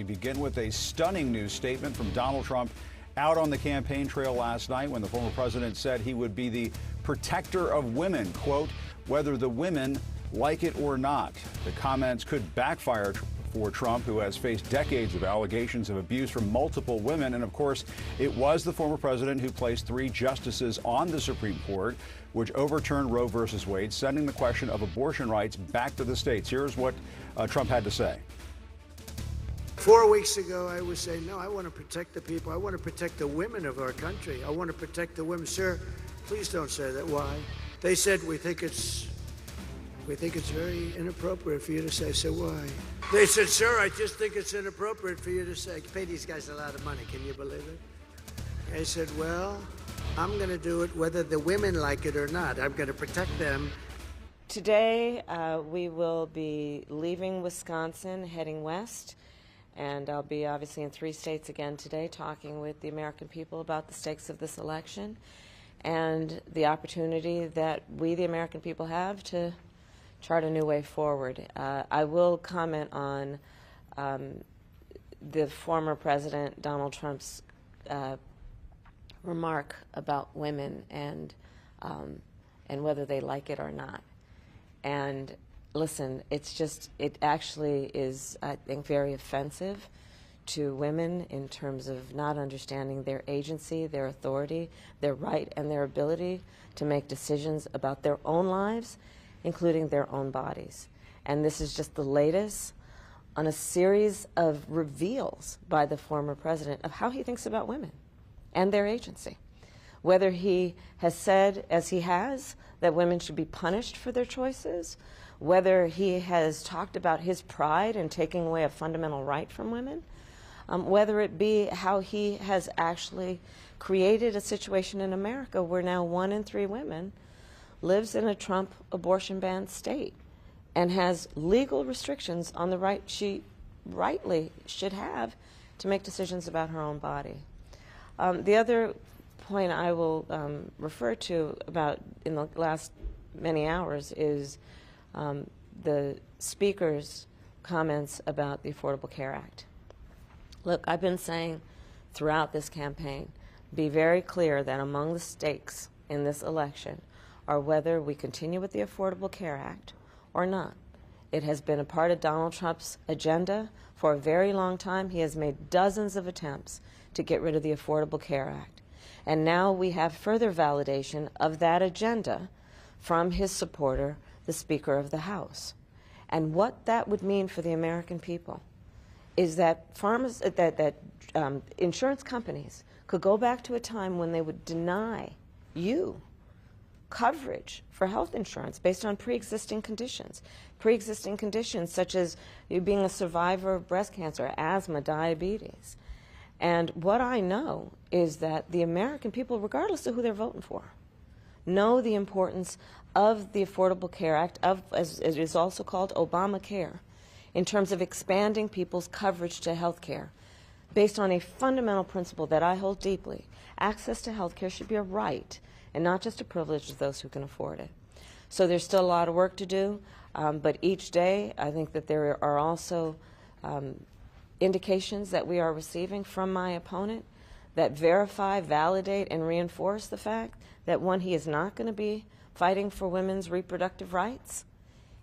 We begin with a stunning news statement from Donald Trump out on the campaign trail last night when the former president said he would be the protector of women, quote, whether the women like it or not. The comments could backfire for Trump, who has faced decades of allegations of abuse from multiple women. And of course, it was the former president who placed 3 justices on the Supreme Court, which overturned Roe versus Wade, sending the question of abortion rights back to the states. Here's what Trump had to say. 4 weeks ago, I was saying, no, I want to protect the people. I want to protect the women of our country. I want to protect the women. Sir, please don't say that. Why? They said, we think it's very inappropriate for you to say. So why? They said, sir, I just think it's inappropriate for you to say. Pay these guys a lot of money. Can you believe it? I said, well, I'm going to do it whether the women like it or not. I'm going to protect them. Today, we will be leaving Wisconsin, heading west. And I'll be obviously in 3 states again today, talking with the American people about the stakes of this election and the opportunity that we, the American people, have to chart a new way forward. I will comment on the former President Donald Trump's remark about women and whether they like it or not. And listen, it actually is, I think, very offensive to women in terms of not understanding their agency, their authority, their right, and their ability to make decisions about their own lives, including their own bodies. And this is just the latest on a series of reveals by the former president of how he thinks about women and their agency. Whether he has said, as he has, that women should be punished for their choices, whether he has talked about his pride in taking away a fundamental right from women, whether it be how he has actually created a situation in America where now 1 in 3 women lives in a Trump abortion ban state and has legal restrictions on the right she rightly should have to make decisions about her own body. The other point I will refer to about in the last many hours is the Speaker's comments about the Affordable Care Act. Look, I've been saying throughout this campaign, be very clear that among the stakes in this election are whether we continue with the Affordable Care Act or not. It has been a part of Donald Trump's agenda for a very long time. He has made dozens of attempts to get rid of the Affordable Care Act. And now we have further validation of that agenda from his supporter, the Speaker of the House. And what that would mean for the American people is that insurance companies could go back to a time when they would deny you coverage for health insurance based on pre-existing conditions such as you being a survivor of breast cancer, asthma, diabetes. And what I know is that the American people, regardless of who they're voting for, know the importance of the Affordable Care Act, as it is also called Obamacare, in terms of expanding people's coverage to health care based on a fundamental principle that I hold deeply. Access to health care should be a right and not just a privilege of those who can afford it. So there's still a lot of work to do, but each day I think that there are also indications that we are receiving from my opponent that verify, validate, and reinforce the fact that, one, he is not going to be fighting for women's reproductive rights.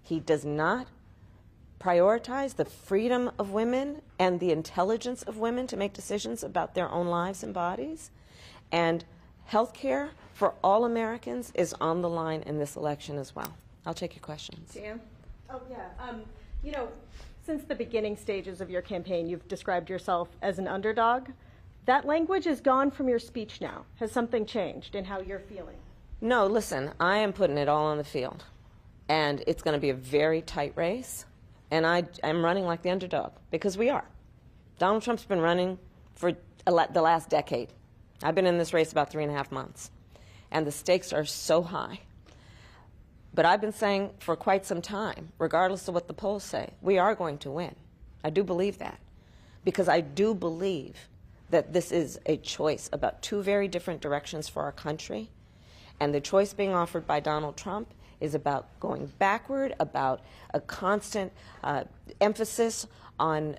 He does not prioritize the freedom of women and the intelligence of women to make decisions about their own lives and bodies. And health care for all Americans is on the line in this election as well. I'll take your questions. Dan? Oh, yeah. You know, since the beginning stages of your campaign, you've described yourself as an underdog. That language is gone from your speech now. Has something changed in how you're feeling? No, listen, I am putting it all on the field. And it's going to be a very tight race. And I'm running like the underdog, because we are. Donald Trump's been running for the last decade. I've been in this race about 3.5 months. And the stakes are so high. But I've been saying for quite some time, regardless of what the polls say, we are going to win. I do believe that. Because I do believe that this is a choice about 2 very different directions for our country. And the choice being offered by Donald Trump is about going backward, about a constant emphasis on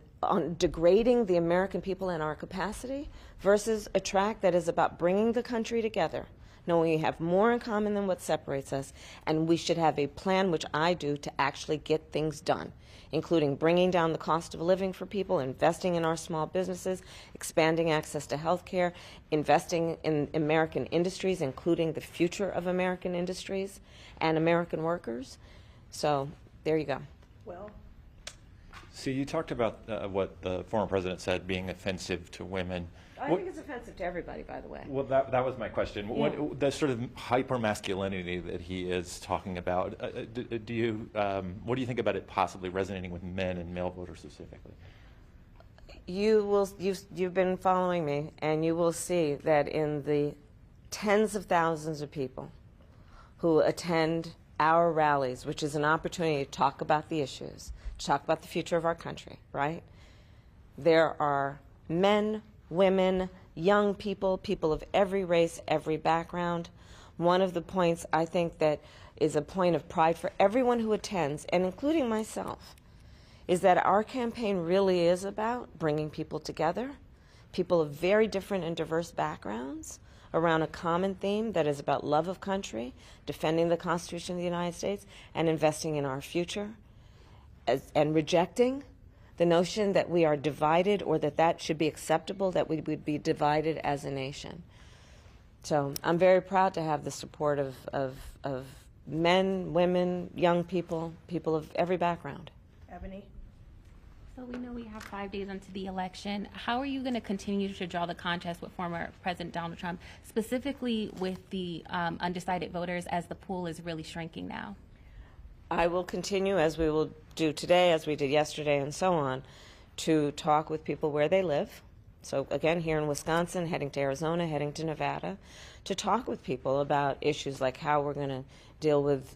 degrading the American people and our capacity, versus a track that is about bringing the country together, knowing we have more in common than what separates us, and we should have a plan, which I do, to actually get things done, including bringing down the cost of living for people, investing in our small businesses, expanding access to health care, investing in American industries, including the future of American industries and American workers. So there you go. Well, So you talked about what the former president said being offensive to women. I think it's offensive to everybody, by the way. Well, that was my question. Yeah. What, the sort of hyper-masculinity that he is talking about, what do you think about it possibly resonating with men and male voters specifically? You've been following me, and you will see that in the tens of thousands of people who attend our rallies, which is an opportunity to talk about the issues, to talk about the future of our country, right? There are men, women, young people, people of every race, every background. One of the points I think that is a point of pride for everyone who attends, and including myself, is that our campaign really is about bringing people together, people of very different and diverse backgrounds, around a common theme that is about love of country, defending the Constitution of the United States, and investing in our future, and rejecting the notion that we are divided, or that should be acceptable, that we would be divided as a nation. So I'm very proud to have the support of men, women, young people, people of every background. Ebony? So we know we have 5 days unto the election. How are you going to continue to draw the contest with former President Donald Trump, specifically with the undecided voters, as the pool is really shrinking now? I will continue, as we will do today, as we did yesterday, and so on, to talk with people where they live. So again, here in Wisconsin, heading to Arizona, heading to Nevada, to talk with people about issues like how we're going to deal with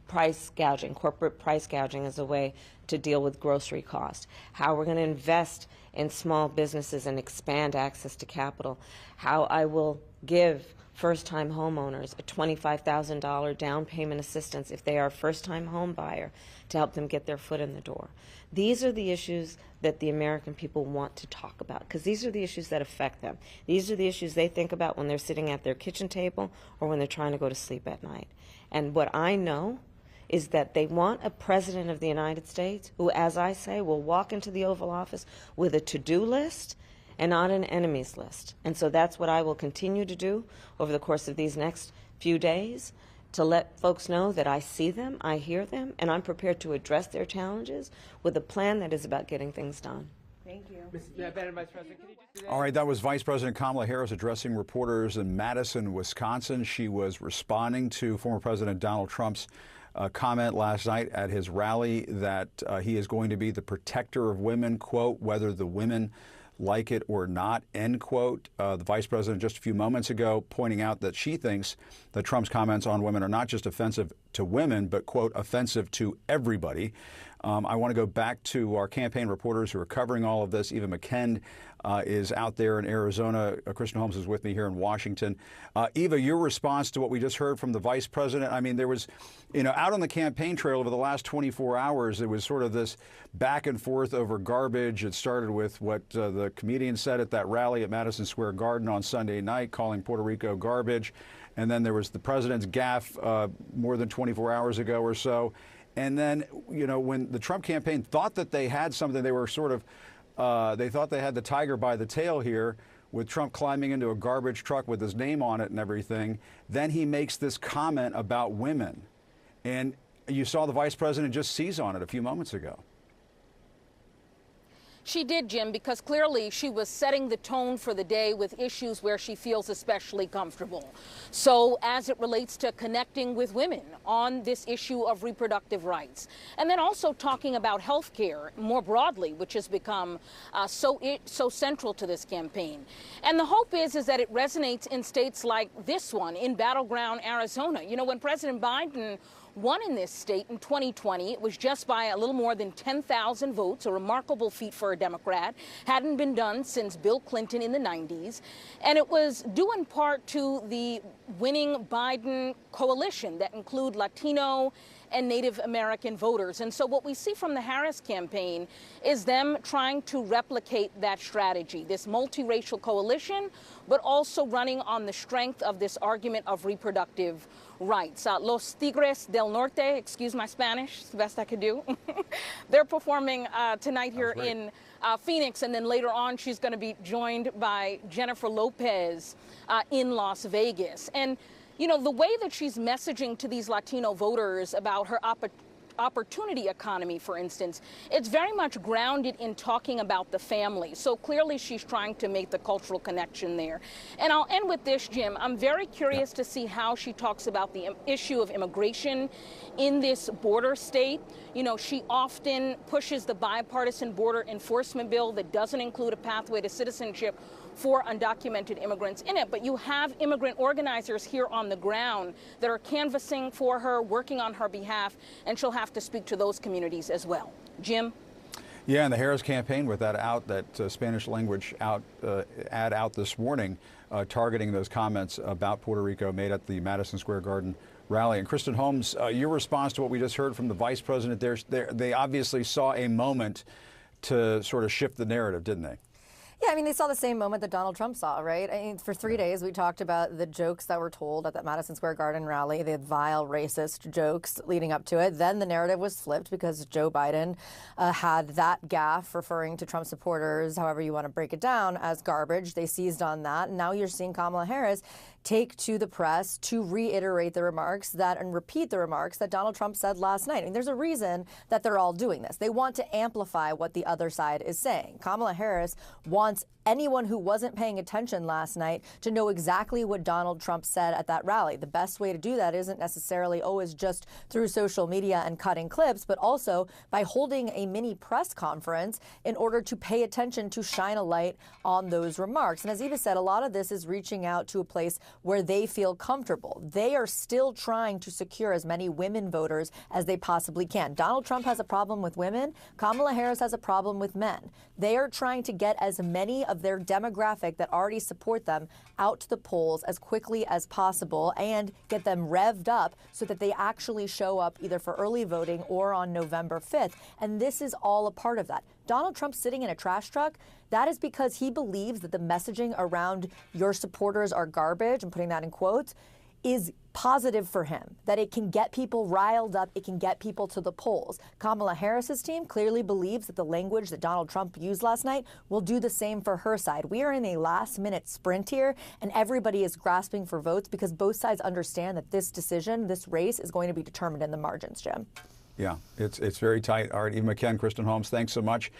price gouging, corporate price gouging as a way to deal with grocery costs, how we're going to invest in small businesses and expand access to capital, how I will give first-time homeowners a $25,000 down payment assistance if they are a first-time home buyer, to help them get their foot in the door. These are the issues that the American people want to talk about, because these are the issues that affect them. These are the issues they think about when they're sitting at their kitchen table or when they're trying to go to sleep at night. And what I know is that they want a president of the United States who, as I say, will walk into the Oval Office with a to-do list and not an enemies list. And so that's what I will continue to do over the course of these next few days, to let folks know that I see them, I hear them, and I'm prepared to address their challenges with a plan that is about getting things done. Thank you. Madam Vice President, can you just do that? All right, that was Vice President Kamala Harris addressing reporters in Madison, Wisconsin. She was responding to former President Donald Trump's comment last night at his rally that he is going to be the protector of women, quote, whether the women like it or not, end quote. The Vice President just a few moments ago pointing out that she thinks that Trump's comments on women are not just offensive to women, but, quote, offensive to everybody. I want to go back to our campaign reporters who are covering all of this. Eva McKend is out there in Arizona. Kristen Holmes is with me here in Washington. Eva, your response to what we just heard from the Vice President, I mean, there was, out on the campaign trail over the last 24 hours, there was sort of this back and forth over garbage. It started with what the comedian said at that rally at Madison Square Garden on Sunday night, calling Puerto Rico garbage. And then there was the president's gaffe more than 24 hours ago or so. And then, when the Trump campaign thought that they had something, they were sort of, they thought they had the tiger by the tail here, with Trump climbing into a garbage truck with his name on it and everything. Then he makes this comment about women. And you saw the Vice President just seize on it a few moments ago. She did, Jim, because clearly she was setting the tone for the day with issues where she feels especially comfortable. So as it relates to connecting with women on this issue of reproductive rights, and then also talking about health care more broadly, which has become so central to this campaign. And the hope is that it resonates in states like this one, in battleground Arizona. When President Biden won in this state in 2020, it was just by a little more than 10,000 votes, a remarkable feat for a Democrat. Hadn't been done since Bill Clinton in the 90s. And it was due in part to the winning Biden coalition that include Latino and Native American voters. And so what we see from the Harris campaign is them trying to replicate that strategy, this multiracial coalition, but also running on the strength of this argument of reproductive rights. Los Tigres del Norte, excuse my Spanish, it's the best I could do. They're performing tonight here in Phoenix, and then later on she's going to be joined by Jennifer Lopez in Las Vegas. And, you know, the way that she's messaging to these Latino voters about her opportunity economy, for instance, it's very much grounded in talking about the family. So clearly she's trying to make the cultural connection there. And I'll end with this, Jim. I'm very curious to see how she talks about the issue of immigration in this border state. You know, she often pushes the bipartisan border enforcement bill that doesn't include a pathway to citizenship for undocumented immigrants in it. But you have immigrant organizers here on the ground that are canvassing for her, working on her behalf, and she'll have to speak to those communities as well. Jim? Yeah, and the Harris campaign with that out, that Spanish language ad out this morning, targeting those comments about Puerto Rico made at the Madison Square Garden rally. And Kristen Holmes, your response to what we just heard from the vice president, they obviously saw a moment to sort of shift the narrative, didn't they? Yeah, I mean, they saw the same moment that Donald Trump saw, right? I mean, for 3 days, we talked about the jokes that were told at that Madison Square Garden rally, the vile, racist jokes leading up to it. Then the narrative was flipped because Joe Biden had that gaffe referring to Trump supporters, however you want to break it down, as garbage. They seized on that. And now you're seeing Kamala Harris take to the press to reiterate the remarks that and repeat the remarks that Donald Trump said last night. I mean, there's a reason that they're all doing this. They want to amplify what the other side is saying. Kamala Harris wants anyone who wasn't paying attention last night to know exactly what Donald Trump said at that rally. The best way to do that isn't necessarily always just through social media and cutting clips, but also by holding a mini press conference in order to pay attention, to shine a light on those remarks. And as Eva said, a lot of this is reaching out to a place where they feel comfortable. They are still trying to secure as many women voters as they possibly can. Donald Trump has a problem with women. Kamala Harris has a problem with men. They are trying to get as many of their demographic that already support them out to the polls as quickly as possible and get them revved up so that they actually show up either for early voting or on November 5th. And this is all a part of that. Donald Trump sitting in a trash truck, that is because he believes that the messaging around your supporters are garbage, and putting that in quotes, is positive for him, that it can get people riled up, it can get people to the polls. Kamala Harris's team clearly believes that the language that Donald Trump used last night will do the same for her side. We are in a last-minute sprint here, and everybody is grasping for votes because both sides understand that this decision, this race, is going to be determined in the margins, Jim. Yeah, it's very tight. All right, Eva McKen, Kristen Holmes, thanks so much.